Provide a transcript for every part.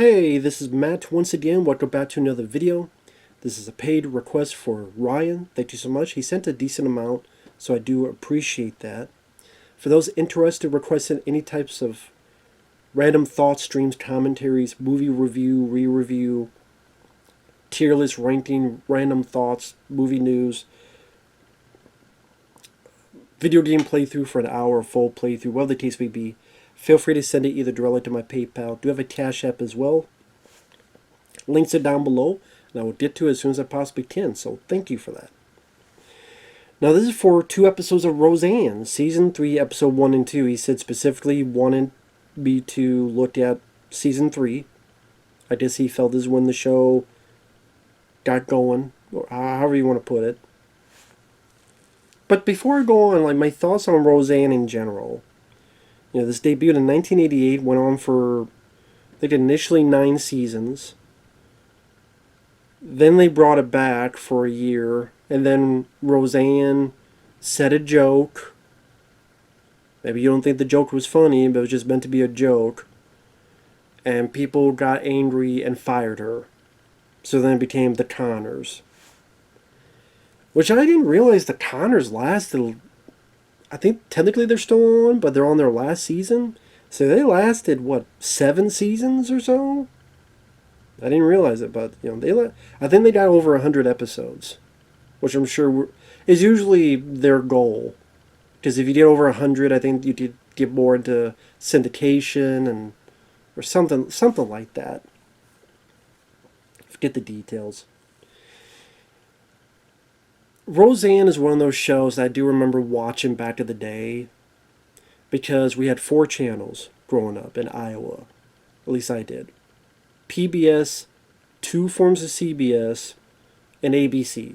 Hey, this is Matt once again. Welcome back to another video. This is a paid request for Ryan. Thank you so much. He sent a decent amount, so I do appreciate that. For those interested, requesting any types of random thoughts, streams, commentaries, movie review, re-review, tier list ranking, random thoughts, movie news, video game playthrough for an hour, full playthrough, whatever the case may be, feel free to send it either directly to my PayPal. I do have a CashApp as well. Links are down below, and I will get to it as soon as I possibly can, so thank you for that. Now, this is for 2 episodes of Roseanne, Season 3, Episode 1 and 2. He said specifically he wanted me to look at Season 3. I guess he felt this is when the show got going, or however you want to put it. But before I go on, my thoughts on Roseanne in general. This debuted in 1988, went on for, I think, initially 9 seasons. Then they brought it back for a year, and then Roseanne said a joke. Maybe you don't think the joke was funny, but it was just meant to be a joke. And people got angry and fired her. So then it became The Connors. Which I didn't realize The Connors lasted. I think technically they're still on, but they're on their last season. So they lasted, 7 seasons or so? I didn't realize it, but I think they got over 100 episodes, which I'm sure is usually their goal. Because if you get over 100, I think you could get more into syndication or something like that. Forget the details. Roseanne is one of those shows that I do remember watching back in the day, because we had 4 channels growing up in Iowa. At least I did. PBS, 2 forms of CBS, and ABC.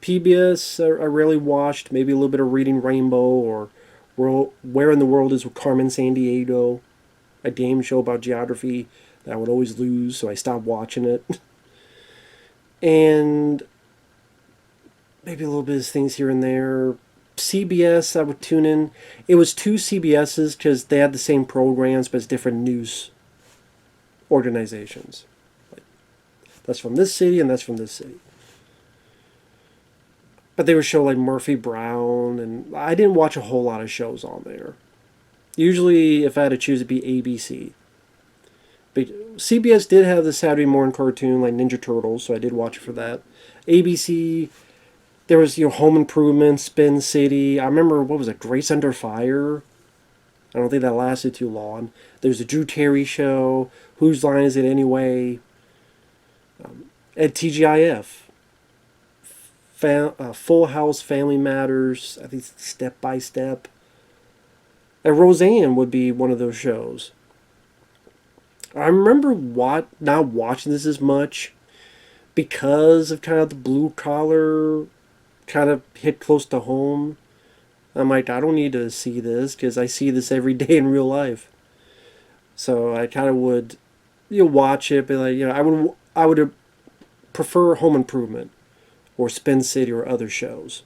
PBS I rarely watched, maybe a little bit of Reading Rainbow or Where in the World is Carmen Sandiego, a game show about geography that I would always lose, so I stopped watching it. And maybe a little bit of things here and there. CBS, I would tune in. It was 2 CBSs because they had the same programs, but it's different news organizations. That's from this city and that's from this city. But they would show like Murphy Brown, and I didn't watch a whole lot of shows on there. Usually, if I had to choose, it'd be ABC. But CBS did have the Saturday morning cartoon like Ninja Turtles, so I did watch it for that. ABC, there was Home Improvement, Spin City. I remember, what was it, Grace Under Fire? I don't think that lasted too long. There's the Drew Carey Show. Whose Line Is It Anyway? At TGIF. Full House, Family Matters. I think Step by Step. And Roseanne would be one of those shows. I remember not watching this as much because of kind of the blue collar kind of hit close to home. I'm like, I don't need to see this because I see this every day in real life. So I kind of would, watch it, but I would prefer Home Improvement or Spin City or other shows.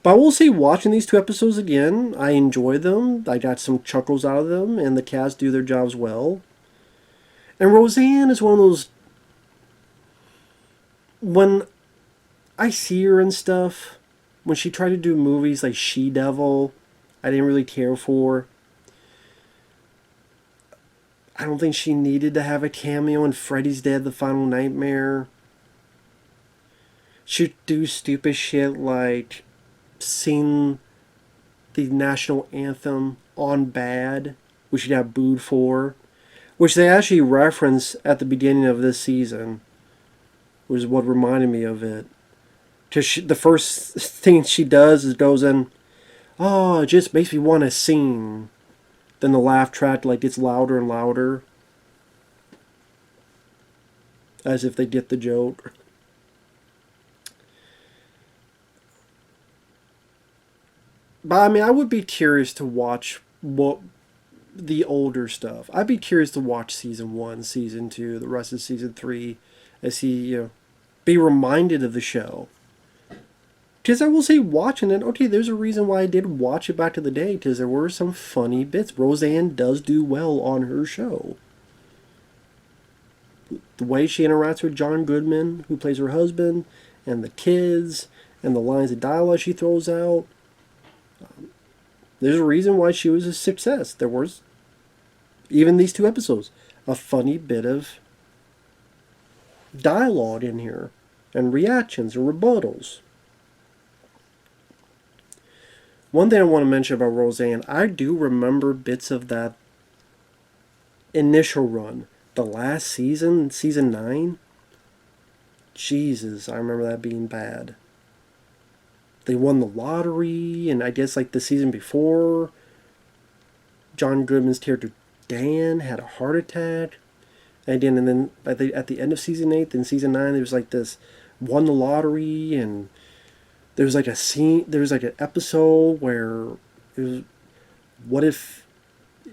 But I will say, watching these 2 episodes again, I enjoy them. I got some chuckles out of them, and the cast do their jobs well. And Roseanne is one of those, when I see her and stuff, when she tried to do movies like She-Devil, I didn't really care for. I don't think she needed to have a cameo in Freddy's Dead: The Final Nightmare. She'd do stupid shit like sing the national anthem on Bad, which she got booed for, which they actually reference at the beginning of this season, was what reminded me of it. Because the first thing she does is goes in, oh, it just makes me want to sing. Then the laugh track gets louder and louder, as if they get the joke. But I would be curious to watch the older stuff. I'd be curious to watch season 1, season 2, the rest of season 3, as he be reminded of the show. Because I will say, watching it, okay, there's a reason why I did watch it back to the day, because there were some funny bits. Roseanne does do well on her show. The way she interacts with John Goodman, who plays her husband, and the kids, and the lines of dialogue she throws out. There's a reason why she was a success. There was, even these two episodes, a funny bit of dialogue in here, and reactions and rebuttals. One thing I want to mention about Roseanne, I do remember bits of that initial run. The last season, season 9, Jesus, I remember that being bad. They won the lottery, and I guess like the season before, John Goodman's character Dan had a heart attack. And then at the end of season 8, then season 9, there was like this won the lottery, and there was like a scene, there was like an episode where it was, what if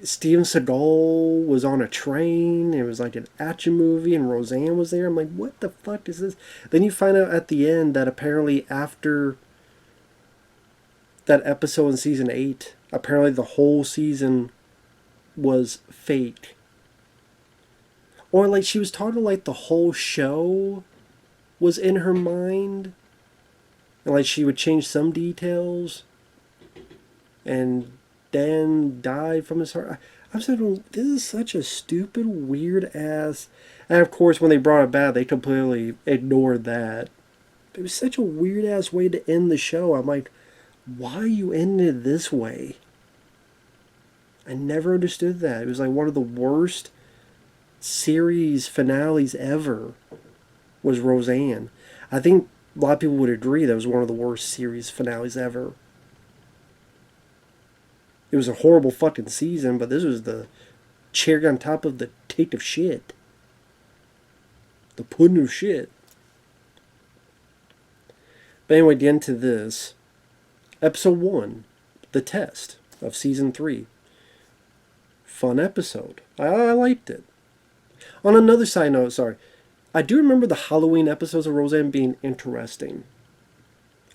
Steven Seagal was on a train? It was like an action movie, and Roseanne was there. I'm like, what the fuck is this? Then you find out at the end that apparently after that episode in season 8, apparently the whole season was fake. Or like she was talking like the whole show was in her mind. And like she would change some details. And Dan died from his heart. I'm saying, this is such a stupid, weird ass. And of course, when they brought it back, they completely ignored that. It was such a weird ass way to end the show. I'm like, why are you ending it this way? I never understood that. It was like one of the worst series finales ever was Roseanne. I think a lot of people would agree that was one of the worst series finales ever. It was a horrible fucking season, but this was the cherry on top of the cake of shit. The pudding of shit. But anyway, get into this. Episode 1, The Test of Season 3. Fun episode. I liked it. On another side note, sorry, I do remember the Halloween episodes of Roseanne being interesting.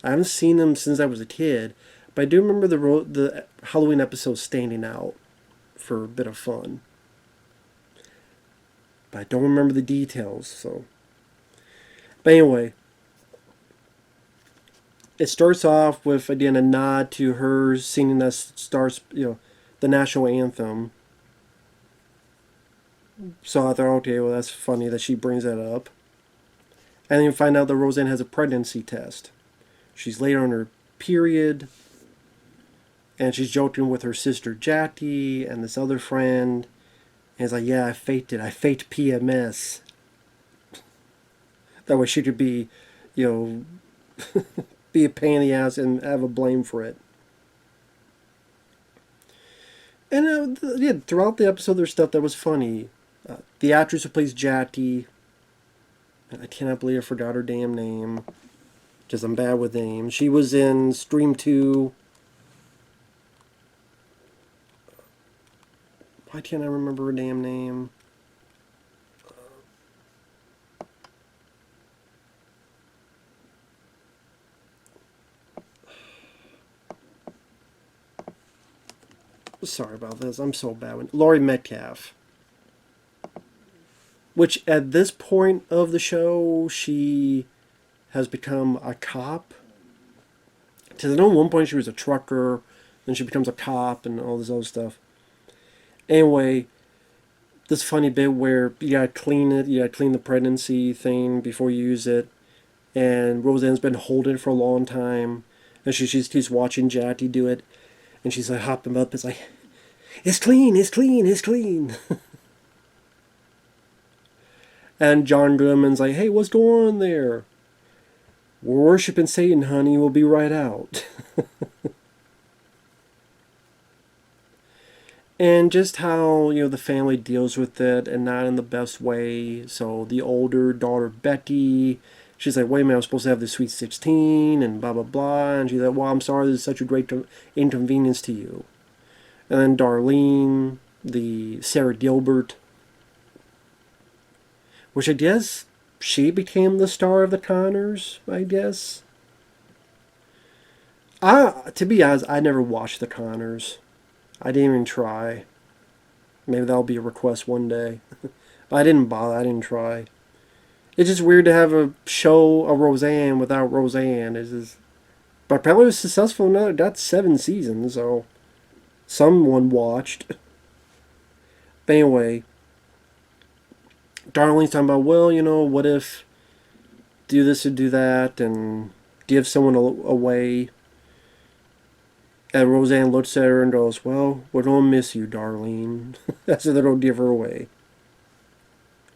I haven't seen them since I was a kid, but I do remember the Halloween episodes standing out for a bit of fun. But I don't remember the details, so. But anyway, it starts off with, again, a nod to her singing the national anthem. So I thought, okay, well, that's funny that she brings that up. And then you find out that Roseanne has a pregnancy test. She's late on her period. And she's joking with her sister Jackie and this other friend. And it's like, yeah, I faked it. I faked PMS. That way she could be, be a pain in the ass and have a blame for it. And throughout the episode, there's stuff that was funny. The actress who plays Jackie, I cannot believe I forgot her damn name, because I'm bad with names. She was in Scream 2. Why can't I remember her damn name? Sorry about this. I'm so bad with Laurie Metcalf. Which, at this point of the show, she has become a cop. Because I know at one point she was a trucker, then she becomes a cop and all this other stuff. Anyway, this funny bit where you gotta clean it, you gotta clean the pregnancy thing before you use it. And Roseanne's been holding it for a long time. And she keeps watching Jackie do it. And she's like hopping up. It's like, it's clean, it's clean, it's clean. And John Goodman's like, hey, what's going on there? We're worshiping Satan, honey. We'll be right out. And just how, the family deals with it and not in the best way. So the older daughter, Becky, she's like, wait a minute, I'm supposed to have the sweet 16 and blah, blah, blah. And she's like, well, I'm sorry, this is such a great inconvenience to you. And then Darlene, the Sarah Gilbert, which I guess she became the star of the Conners, I guess. To be honest, I never watched The Conners. I didn't even try. Maybe that'll be a request one day. But I didn't bother. I didn't try. It's just weird to have a show of Roseanne without Roseanne. It's just, but apparently it was successful. Enough. It got 7 seasons, so someone watched. But anyway, Darlene's talking about, well, what if do this or do that and give someone away. And Roseanne looks at her and goes, well, we're going to miss you, Darlene. That's why they don't give her away.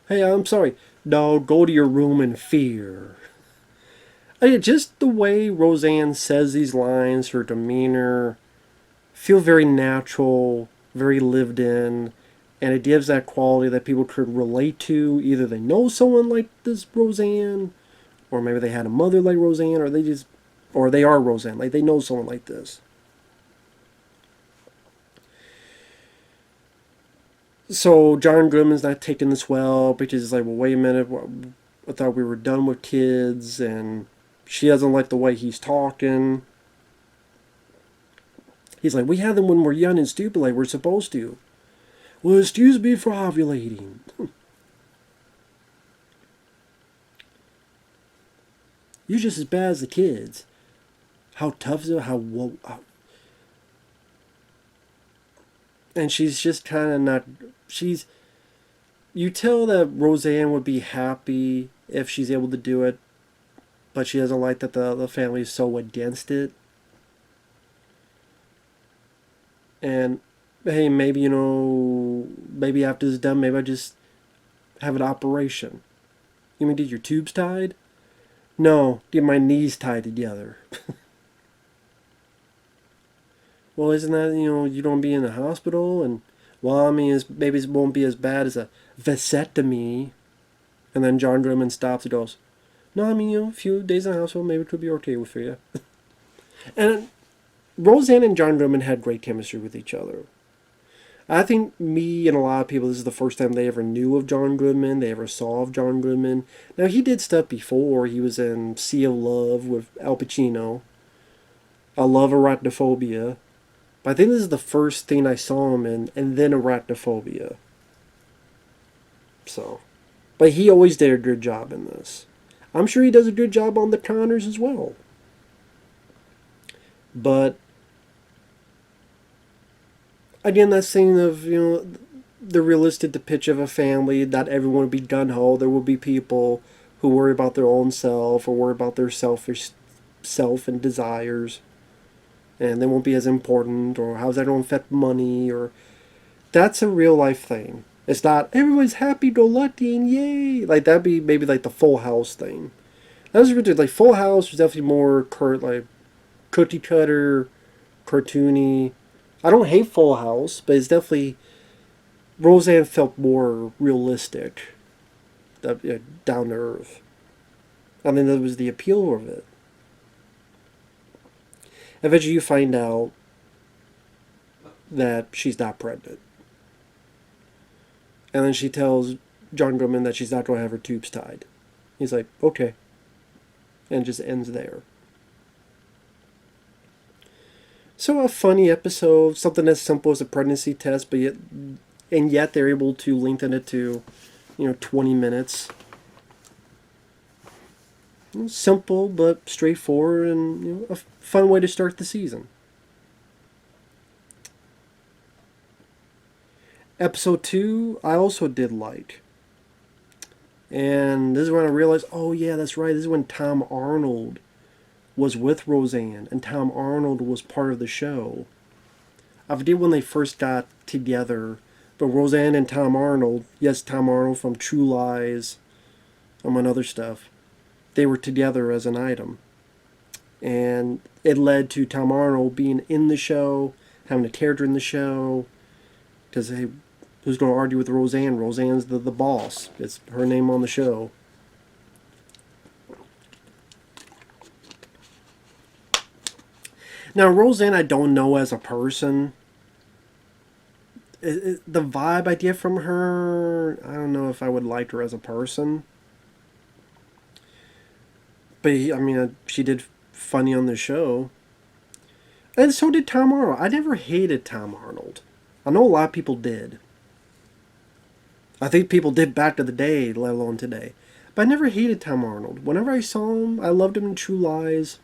Hey, I'm sorry. No, go to your room in fear. I mean, just the way Roseanne says these lines, her demeanor, feel very natural, very lived in, and it gives that quality that people could relate to. Either they know someone like this Roseanne, or maybe they had a mother like Roseanne, or they are Roseanne, like they know someone like this. So John Goodman's not taking this well because he's like, well, wait a minute, I thought we were done with kids, and she doesn't like the way he's talking. He's like, we had them when we're young and stupid, like we're supposed to. Well, excuse me for ovulating. You're just as bad as the kids. How tough is it? And she's just kind of not. You tell that Roseanne would be happy if she's able to do it, but she doesn't like that the family is so against it. And hey, maybe after this is done, maybe I just have an operation. You mean get your tubes tied? No, get my knees tied together. Well, isn't that, you don't be in the hospital? And, well, I mean, maybe it won't be as bad as a vasectomy. And then John Goodman stops and goes, no, I mean, a few days in the hospital, maybe it could be okay with you. And Roseanne and John Goodman had great chemistry with each other. I think me and a lot of people, this is the first time they ever knew of John Goodman, they ever saw of John Goodman. Now, he did stuff before. He was in Sea of Love with Al Pacino. I love Arachnophobia. But I think this is the first thing I saw him in, and then Arachnophobia. So, but he always did a good job in this. I'm sure he does a good job on The Conners as well. But again, that thing of, the realistic pitch of a family, not everyone will be gun-ho. There will be people who worry about their own self or worry about their selfish self and desires. And they won't be as important, or how's that going to affect money, or that's a real life thing. It's not everybody's happy-go-lucky and yay. Like that'd be maybe like the Full House thing. That was ridiculous. Like Full House was definitely more like cookie cutter, cartoony. I don't hate Full House, but it's definitely Roseanne felt more realistic, down to earth. I mean, that was the appeal of it. Eventually, you find out that she's not pregnant. And then she tells John Goodman that she's not going to have her tubes tied. He's like, okay. And it just ends there. So a funny episode, something as simple as a pregnancy test, but yet they're able to lengthen it to, 20 minutes. Simple but straightforward, and a fun way to start the season. Episode 2, I also did like. And this is when I realized, oh yeah, that's right, this is when Tom Arnold was with Roseanne, and Tom Arnold was part of the show. I forget when they first got together, but Roseanne and Tom Arnold, yes, Tom Arnold from True Lies, among other stuff, they were together as an item. And it led to Tom Arnold being in the show, having a character in the show, because who's going to argue with Roseanne? Roseanne's the boss. It's her name on the show. Now, Roseanne, I don't know as a person. The vibe I get from her, I don't know if I would like her as a person. But, I mean, she did funny on the show. And so did Tom Arnold. I never hated Tom Arnold. I know a lot of people did. I think people did back to the day, let alone today. But I never hated Tom Arnold. Whenever I saw him, I loved him in True Lies.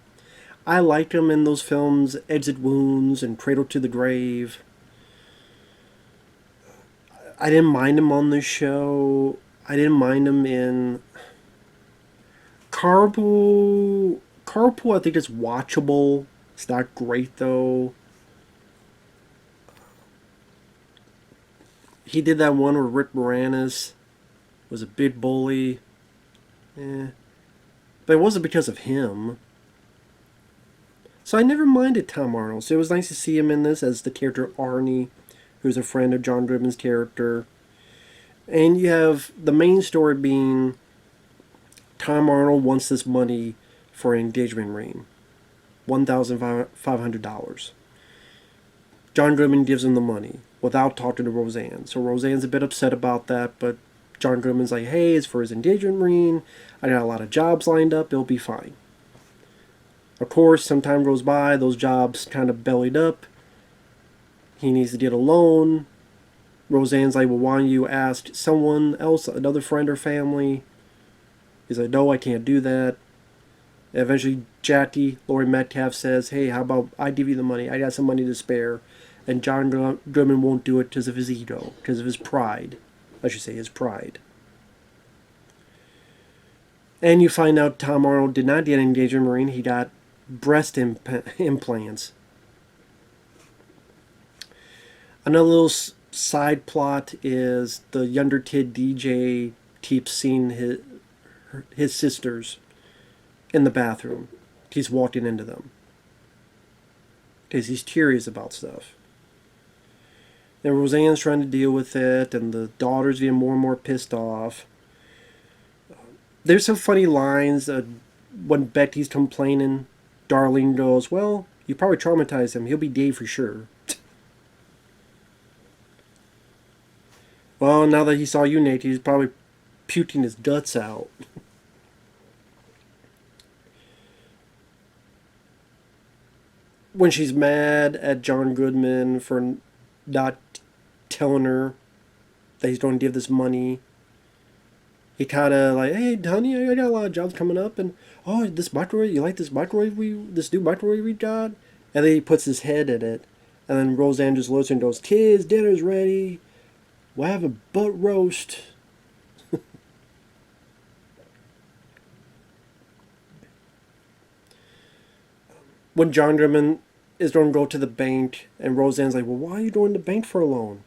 I liked him in those films, Exit Wounds and Cradle to the Grave. I didn't mind him on this show. I didn't mind him in Carpool. Carpool, I think, is watchable. It's not great, though. He did that one where Rick Moranis was a big bully. Eh. But it wasn't because of him. So I never minded Tom Arnold. So it was nice to see him in this as the character Arnie, who's a friend of John Goodman's character. And you have the main story being Tom Arnold wants this money for an engagement ring, $1,500. John Goodman gives him the money without talking to Roseanne. So Roseanne's a bit upset about that, but John Goodman's like, hey, it's for his engagement ring. I got a lot of jobs lined up. It'll be fine. Of course, some time goes by. Those jobs kind of bellied up. He needs to get a loan. Roseanne's like, well, why don't you ask someone else, another friend or family? He's like, no, I can't do that. Eventually, Jackie, Laurie Metcalf, says, hey, how about I give you the money? I got some money to spare. And John Goodman won't do it because of his ego, because of his pride. I should say his pride. And you find out Tom Arnold did not get an engagement ring. He got breast implants. Another little side plot is the younger kid DJ keeps seeing his sisters in the bathroom. He's walking into them because he's curious about stuff. And Roseanne's trying to deal with it, and the daughter's getting more and more pissed off. There's some funny lines. When Becky's complaining, Darlene goes, well, you probably traumatized him. He'll be gay for sure. Well, now that he saw you, Nate, he's probably puking his guts out. When she's mad at John Goodman for not telling her that he's going to give this money, he kind of like, hey, honey, I got a lot of jobs coming up, and oh, this microwave, you like this microwave this new microwave we got? And then he puts his head in it, and then Roseanne just looks and goes, kids, dinner's ready. We'll have a butt roast. When John Goodman is going to go to the bank, and Roseanne's like, well, why are you going to the bank for a loan?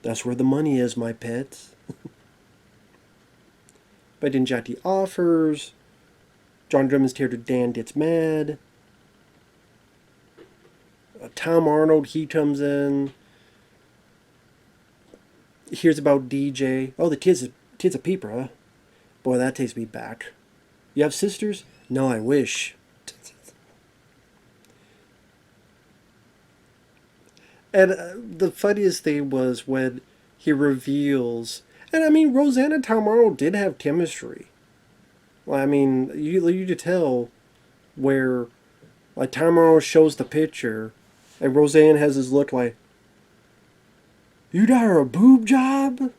That's where the money is, my pet. But then Jackie offers. John Goodman's character Dan gets mad. Tom Arnold, he comes in. Hears about DJ. Oh, the kid's a peeper, huh? Boy, that takes me back. You have sisters? No, I wish. And the funniest thing was when he reveals, and I mean, Roseanne and Tom Arnold did have chemistry. Well, I mean, you could tell where, like, Tom Arnold shows the picture, and Roseanne has this look like, you got her a boob job?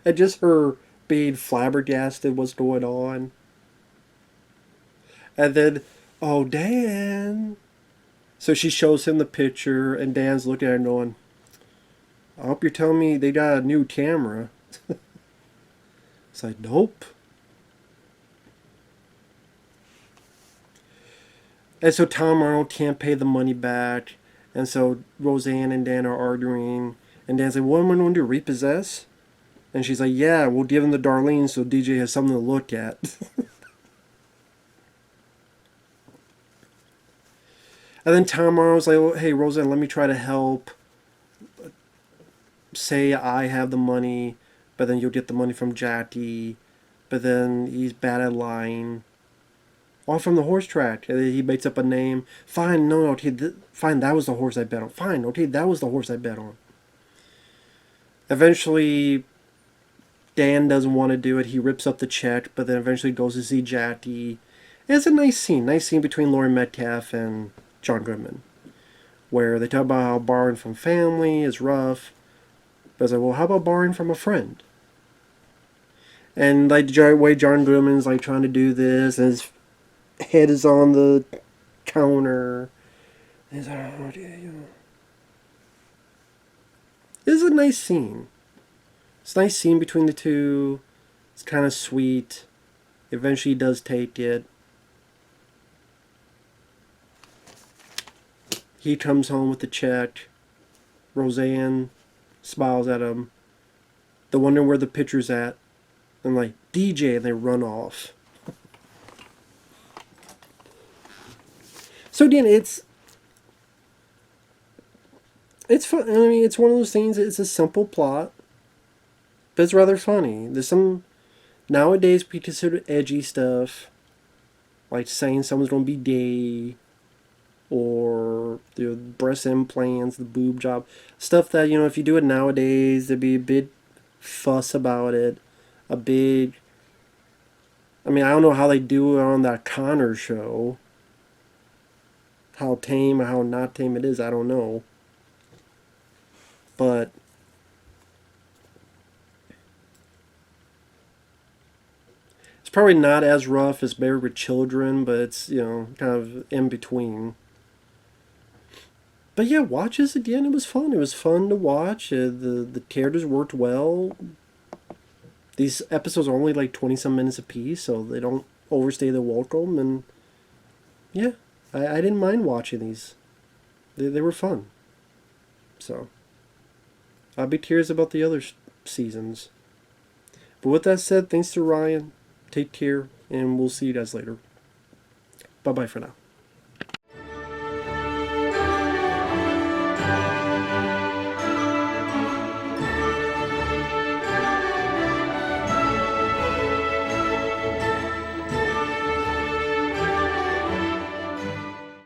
And just her being flabbergasted what's going on. And then, oh, Dan. So she shows him the picture, and Dan's looking at her going, I hope you're telling me they got a new camera. It's like, nope. And so Tom Arnold can't pay the money back. And so Roseanne and Dan are arguing. And Dan's like, what am I going to do, repossess? And she's like, yeah, we'll give him the Darlene so DJ has something to look at. And then Tom Arnold's like, well, hey, Roseanne, let me try to help. Say I have the money, but then you'll get the money from Jackie. But then he's bad at lying. All from the horse track. And he makes up a name. Fine, no, okay, fine, that was the horse I bet on. Fine, okay, that was the horse I bet on. Eventually, Dan doesn't want to do it. He rips up the check, but then eventually goes to see Jackie. It's a nice scene between Lauren Metcalf and John Goodman, where they talk about how borrowing from family is rough. But it's like, well, how about borrowing from a friend? And like the way John Goodman's like trying to do this, and his head is on the counter. And he's like, oh, you know. This is a nice scene. It's a nice scene between the two. It's kind of sweet. Eventually, he does take it. He comes home with the check. Roseanne smiles at him. They're wondering where the pitcher's at. And like, DJ, and they run off. So again, it's fun. I mean, it's one of those things. It's a simple plot, but it's rather funny. There's some nowadays we consider edgy stuff, like saying someone's gonna be gay, or the breast implants, the boob job, stuff that if you do it nowadays, there'd be a big fuss about it, a big. I mean, I don't know how they do it on that Connor show. How tame or how not tame it is, I don't know. But it's probably not as rough as Married with Children, but it's, kind of in between. But yeah, watch this again. It was fun. It was fun to watch. The characters worked well. These episodes are only like 20 some minutes apiece, so they don't overstay their welcome. And yeah, I didn't mind watching these. They were fun. So I'll be curious about the other seasons. But with that said, thanks to Ryan. Take care, and we'll see you guys later. Bye bye for now.